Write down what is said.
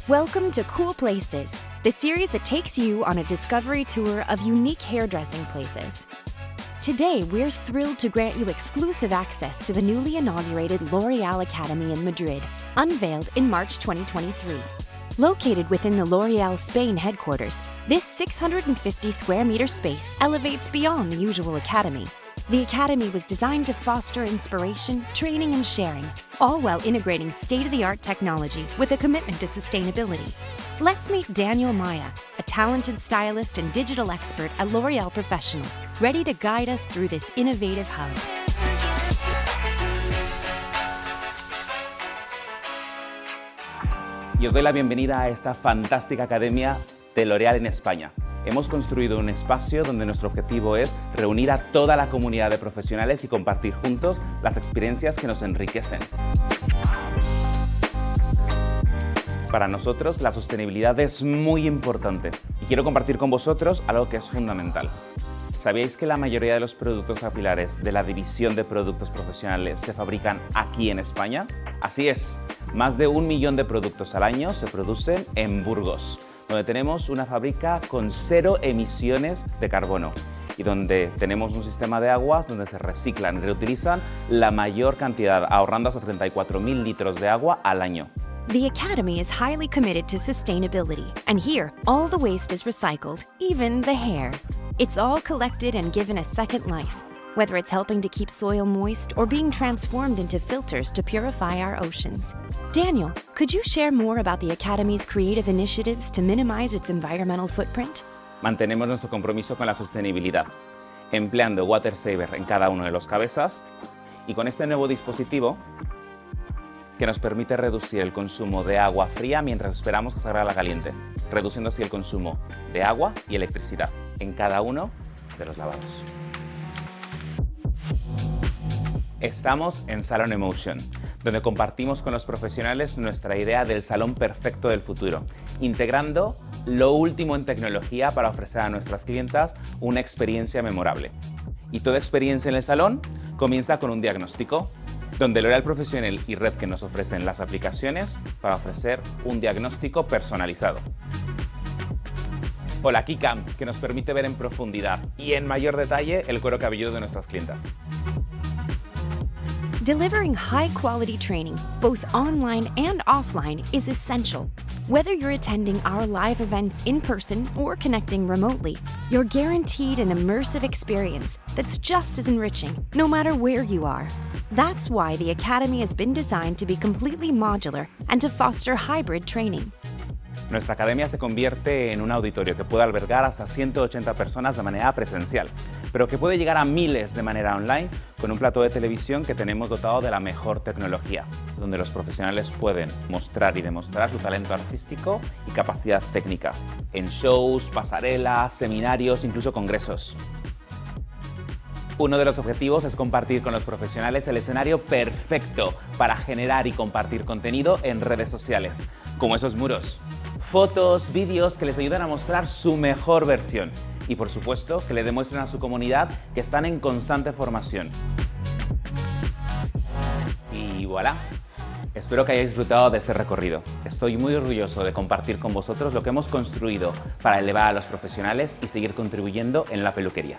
Welcome to Cool Places, the series that takes you on a discovery tour of unique hairdressing places. Today, we're thrilled to grant you exclusive access to the newly inaugurated L'Oréal Academy in Madrid, unveiled in March 2023. Located within the L'Oréal Spain headquarters, this 650 square meter space elevates beyond the usual academy. The academy was designed to foster inspiration, training, and sharing, all while integrating state-of-the-art technology with a commitment to sustainability. Let's meet Daniel Maya, a talented stylist and digital expert at L'Oréal Professional, ready to guide us through this innovative hub. Y os doy la bienvenida a esta fantástica academia de L'Oréal en España. Hemos construido un espacio donde nuestro objetivo es reunir a toda la comunidad de profesionales y compartir juntos las experiencias que nos enriquecen. Para nosotros, la sostenibilidad es muy importante y quiero compartir con vosotros algo que es fundamental. ¿Sabíais que la mayoría de los productos capilares de la división de productos profesionales se fabrican aquí en España? Así es, más de 1 millón de productos al año se producen en Burgos, donde tenemos una fábrica con 0 emisiones de carbono y donde tenemos un sistema de aguas donde se reciclan y reutilizan la mayor cantidad, ahorrando hasta 34.000 litros de agua al año. The Academy is highly committed to sustainability, and here, all the waste is recycled, even the hair. It's all collected and given a second life, whether it's helping to keep soil moist or being transformed into filters to purify our oceans. Daniel, could you share more about the Academy's creative initiatives to minimize its environmental footprint? Mantenemos nuestro compromiso con la sostenibilidad, empleando Water Saver en cada uno de los cabezas y con este nuevo dispositivo que nos permite reducir el consumo de agua fría mientras esperamos que salga la caliente, reduciendo así el consumo de agua y electricidad en cada uno de los lavados. Estamos en Salon Emotion, donde compartimos con los profesionales nuestra idea del salón perfecto del futuro, integrando lo último en tecnología para ofrecer a nuestras clientas una experiencia memorable. Y toda experiencia en el salón comienza con un diagnóstico, donde L'Oréal Professionnel y Redken nos ofrecen las aplicaciones para ofrecer un diagnóstico personalizado. O la Keycam, que nos permite ver en profundidad y en mayor detalle el cuero cabelludo de nuestras clientas. Delivering high-quality training, both online and offline, is essential. Whether you're attending our live events in person or connecting remotely, you're guaranteed an immersive experience that's just as enriching, no matter where you are. That's why the Academy has been designed to be completely modular and to foster hybrid training. Nuestra academia se convierte en un auditorio que puede albergar hasta 180 personas de manera presencial, pero que puede llegar a miles de manera online con un plató de televisión que tenemos dotado de la mejor tecnología, donde los profesionales pueden mostrar y demostrar su talento artístico y capacidad técnica, en shows, pasarelas, seminarios, incluso congresos. Uno de los objetivos es compartir con los profesionales el escenario perfecto para generar y compartir contenido en redes sociales, como esos muros. Fotos, vídeos que les ayudan a mostrar su mejor versión y, por supuesto, que le demuestren a su comunidad que están en constante formación. Y voilà. Espero que hayáis disfrutado de este recorrido. Estoy muy orgulloso de compartir con vosotros lo que hemos construido para elevar a los profesionales y seguir contribuyendo en la peluquería.